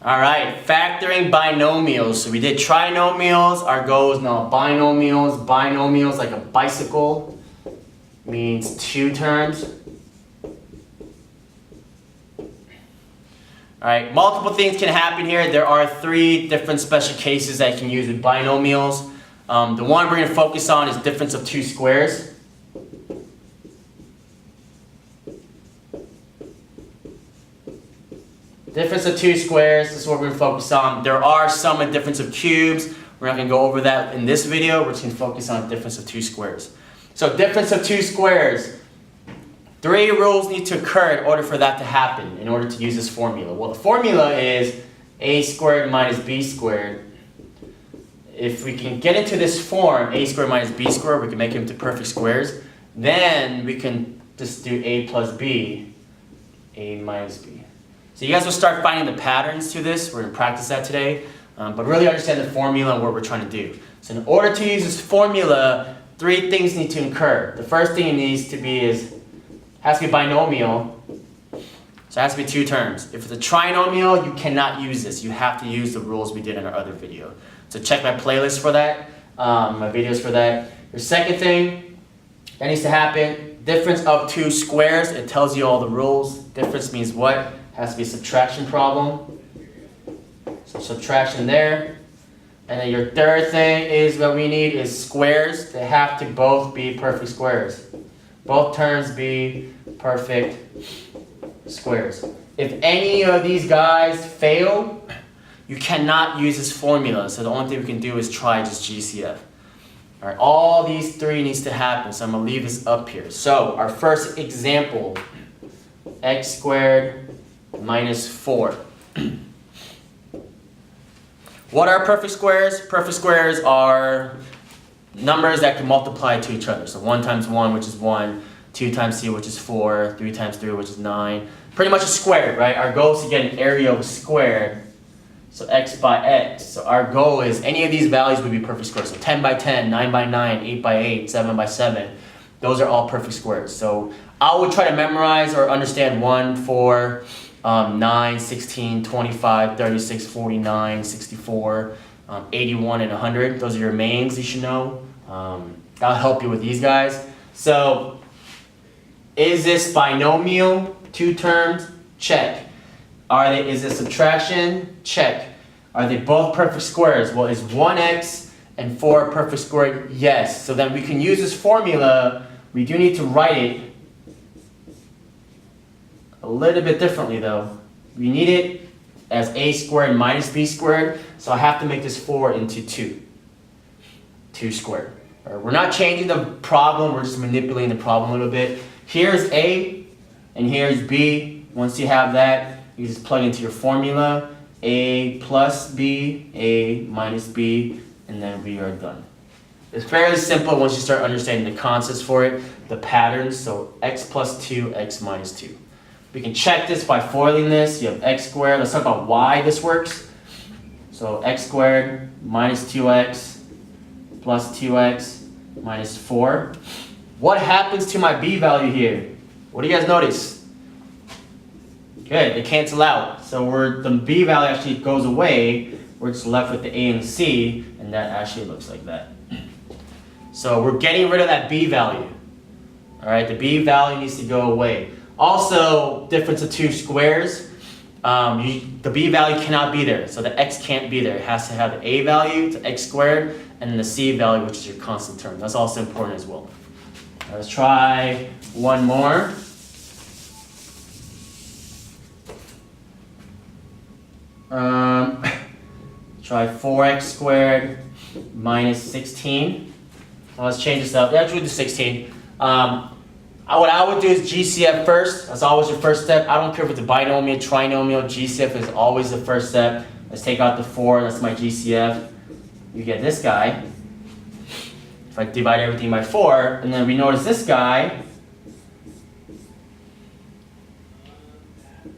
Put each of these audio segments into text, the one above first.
All right, factoring binomials. So we did trinomials. Our goal is now binomials. Binomials like a bicycle means two terms. All right, multiple things can happen here. There are three different special cases that you can use with binomials. The one we're going to focus on is difference of two squares. Difference of two squares, this is what we're going to focus on. There are some in difference of cubes. We're not going to go over that in this video. We're just going to focus on difference of two squares. So difference of two squares. Three rules need to occur in order for that to happen, in order to use this formula. Well, the formula is a squared minus b squared. If we can get into this form, a squared minus b squared, we can make it into perfect squares. Then we can just do a plus b, a minus b. So you guys will start finding the patterns to this. We're going to practice that today. But really understand the formula and what we're trying to do. So in order to use this formula, three things need to occur. The first thing it needs to be has to be binomial. So it has to be two terms. If it's a trinomial, you cannot use this. You have to use the rules we did in our other video. So check my playlist for that, my videos for that. The second thing that needs to happen, difference of two squares. It tells you all the rules. Difference means what? Has to be a subtraction problem. So subtraction there. And then your third thing is what we need is squares. They have to both be perfect squares. Both terms be perfect squares. If any of these guys fail, you cannot use this formula. So the only thing we can do is try just GCF. All right, all these three needs to happen. So I'm going to leave this up here. So our first example, x squared minus 4. What are perfect squares? Perfect squares are numbers that can multiply to each other. So 1 times 1, which is 1, 2 times 2, which is 4, 3 times 3, which is 9. Pretty much a square, right? Our goal is to get an area of a square. So x by x. So our goal is any of these values would be perfect squares. So 10 by 10, 9 by 9, 8 by 8, 7 by 7. Those are all perfect squares. So I would try to memorize or understand 1, 4, 9, 16, 25, 36, 49, 64, 81, and 100. Those are your mains you should know. That'll help you with these guys. So, is this binomial? Two terms? Check. Is this subtraction? Check. Are they both perfect squares? Well, is 1x and 4 perfect square? Yes. So then we can use this formula. We do need to write it a little bit differently though. We need it as a squared minus b squared, so I have to make this 4 into 2. 2 squared. Right, we're not changing the problem, we're just manipulating the problem a little bit. Here's a, and here's b. Once you have that, you just plug into your formula. A plus b, a minus b, and then we are done. It's fairly simple once you start understanding the concepts for it, the patterns, so x plus 2, x minus 2. We can check this by foiling this. You have x squared. Let's talk about why this works. So x squared minus 2x plus 2x minus 4. What happens to my b value here? What do you guys notice? Good, they cancel out. So the b value actually goes away. We're just left with the a and the c, and that actually looks like that. So we're getting rid of that b value. All right, the b value needs to go away. Also, difference of two squares, the b value cannot be there, so the x can't be there. It has to have the a value, the x squared, and then the c value, which is your constant term. That's also important as well. Let's try one more. Try 4x squared minus 16. Now let's change this up. Actually, do 16. What I would do is GCF first. That's always your first step. I don't care if it's a binomial, trinomial. GCF is always the first step. Let's take out the 4. That's my GCF. You get this guy. If I divide everything by 4, and then we notice this guy.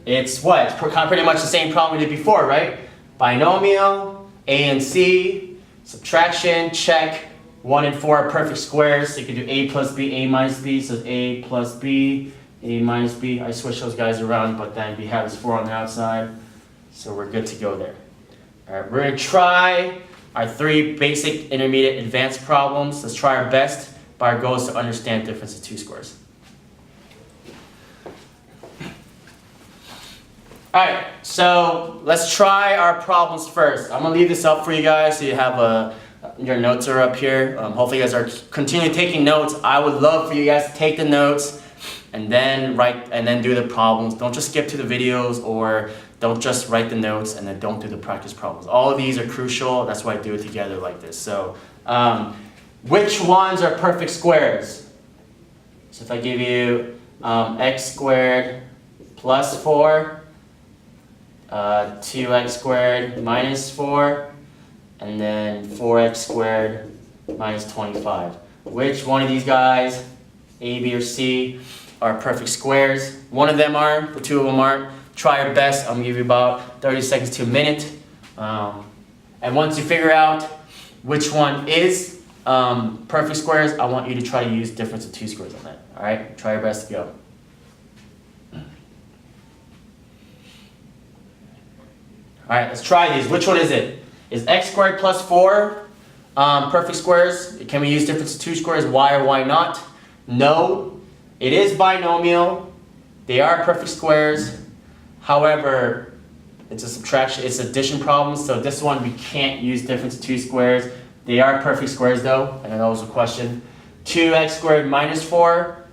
It's what? It's pretty much the same problem we did before, right? Binomial, a and c, subtraction, check. 1 and 4 are perfect squares, so you can do a plus b, a minus b, so a plus b, a minus b. I switch those guys around, but then we have this 4 on the outside. So we're good to go there. All right, we're going to try our 3 basic, intermediate, advanced problems. Let's try our best, but our goal is to understand the difference of 2 squares. All right, so let's try our problems first. I'm going to leave this up for you guys so you have your notes are up here. Hopefully you guys are continuing taking notes. I would love for you guys to take the notes and then write and then do the problems. Don't just skip to the videos, or don't just write the notes and then don't do the practice problems. All of these are crucial. That's why I do it together like this. So which ones are perfect squares? So if I give you x squared plus 4, 2x squared minus 4, and then 4x squared minus 25. Which one of these guys, A, B, or C, are perfect squares? One of them are, the 2 of them aren't. Try your best. I'm going to give you about 30 seconds to a minute. And once you figure out which one is perfect squares, I want you to try to use difference of 2 squares on that. All right? Try your best to go. All right, let's try these. Which one is it? Is x squared plus 4 perfect squares? Can we use difference of 2 squares? Why or why not? No. It is binomial. They are perfect squares. However, it's a subtraction, it's addition problem, so this one we can't use difference of 2 squares. They are perfect squares though, I know that was a question. 2x squared minus 4,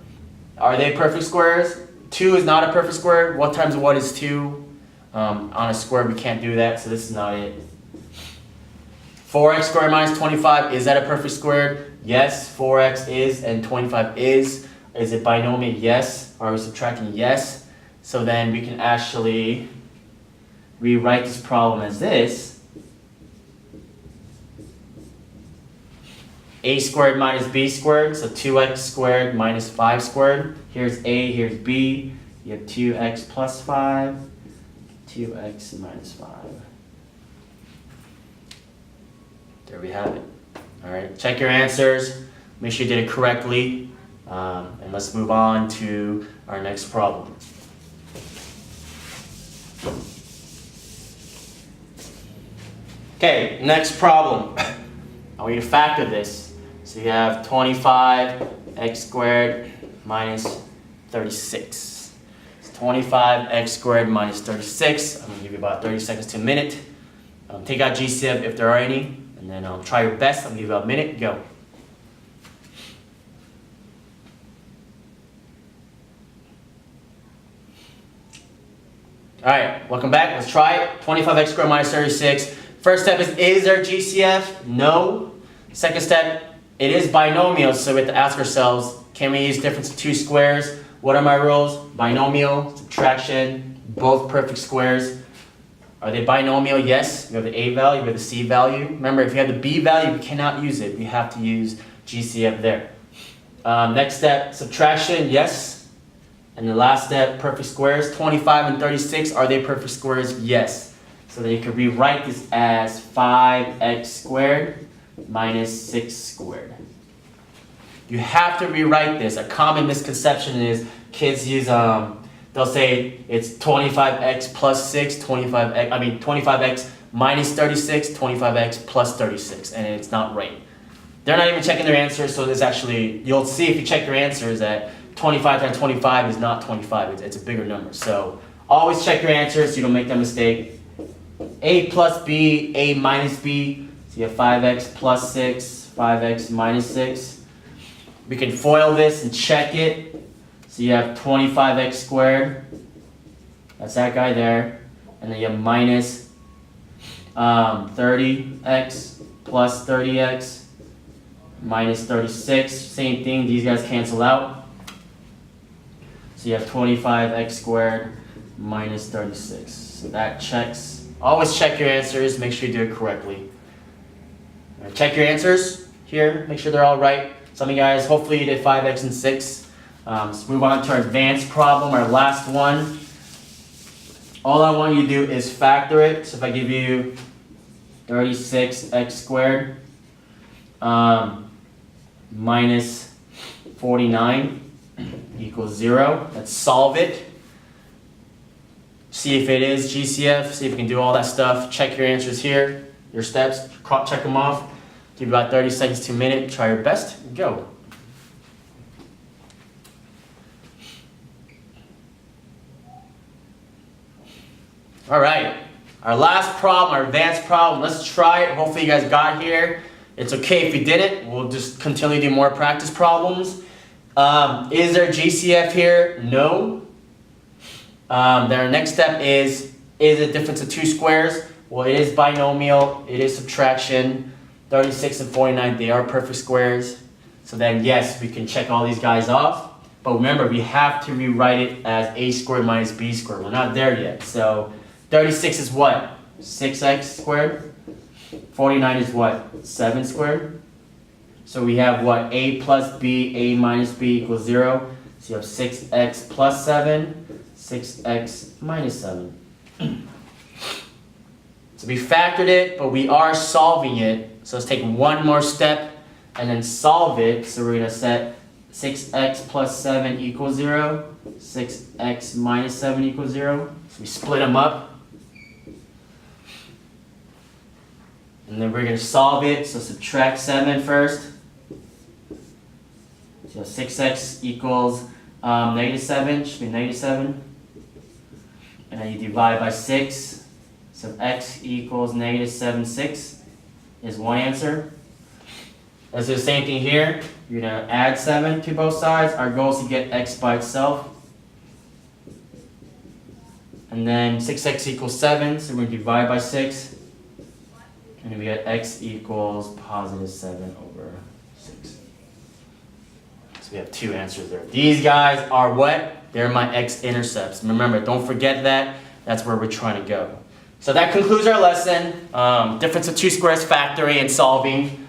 are they perfect squares? 2 is not a perfect square. What times what is 2? On a square we can't do that, so this is not it. 4x squared minus 25, is that a perfect square? Yes, 4x is and 25 is. Is it binomial? Yes. Are we subtracting? Yes. So then we can actually rewrite this problem as this. A squared minus b squared, so 2x squared minus 5 squared. Here's a, here's b. You have 2x plus 5, 2x minus 5. There we have it. All right, check your answers. Make sure you did it correctly. And let's move on to our next problem. Okay, next problem. I want you to factor this. So you have 25x squared minus 36. It's 25x squared minus 36. I'm going to give you about 30 seconds to a minute. Take out GCF if there are any, and then try your best. I'm going to give you about a minute. Go. Alright, welcome back. Let's try it. 25x squared minus 36. First step is there GCF? No. Second step, it is binomial, so we have to ask ourselves, can we use difference of 2 squares? What are my rules? Binomial, subtraction, both perfect squares. Are they binomial? Yes. You have the A value, you have the C value. Remember, if you have the B value, we cannot use it. We have to use GCF there. Next step, subtraction, yes. And the last step, perfect squares. 25 and 36, are they perfect squares? Yes. So then you could rewrite this as 5x squared minus 6 squared. You have to rewrite this. A common misconception is kids use, they'll say it's 25x plus 6, 25x minus 36, 25x plus 36, and it's not right. They're not even checking their answers, so there's actually, you'll see if you check your answers that 25 times 25 is not 25, it's a bigger number. So always check your answers so you don't make that mistake. A plus B, A minus B, so you have 5x plus 6, 5x minus 6. We can FOIL this and check it. So you have 25x squared, that's that guy there, and then you have minus 30x plus 30x minus 36, same thing, these guys cancel out. So you have 25x squared minus 36, so that checks. Always check your answers, make sure you do it correctly. Right, check your answers here, make sure they're all right. Some of you guys, hopefully you did 5x and 6. Let's move on to our advanced problem, our last one. All I want you to do is factor it. So if I give you 36x squared minus 49 equals 0, let's solve it. see if it is GCF, see if you can do all that stuff. Check your answers here, your steps, check them off. Give you about 30 seconds to a minute, try your best, go. All right, our last problem, our advanced problem, let's try it. Hopefully you guys got here. It's okay if you didn't, we'll just continue to do more practice problems. Is there GCF here? No. Then our next step is it difference of two squares? Well, it is binomial, it is subtraction. 36 and 49, they are perfect squares. So then yes, we can check all these guys off. But remember, we have to rewrite it as a squared minus b squared. We're not there yet. So 36 is what? 6x squared. 49 is what? 7 squared. So we have what? A plus b, a minus b equals 0. So you have 6x plus 7, 6x minus 7. So we factored it, but we are solving it. So let's take one more step and then solve it. So we're going to set 6x plus 7 equals 0, 6x minus 7 equals 0. So we split them up. And then we're going to solve it. So subtract 7 first. So 6x equals negative 7, should be negative 7. And then you divide by 6. So x equals negative 7, 6 is one answer. Let's do the same thing here. You're going to add 7 to both sides. Our goal is to get x by itself. And then 6x equals 7, so we're going to divide by 6. And we get x equals positive 7 over 6. So we have two answers there. These guys are what? They're my x-intercepts. Remember, don't forget that. That's where we're trying to go. So that concludes our lesson. Difference of two squares, factoring and solving.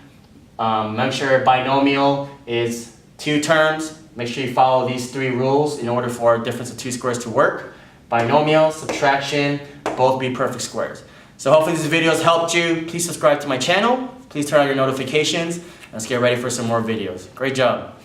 Make sure binomial is two terms. Make sure you follow these three rules in order for difference of two squares to work. Binomial, subtraction, both be perfect squares. So hopefully this video has helped you. Please subscribe to my channel. Please turn on your notifications. Let's get ready for some more videos. Great job.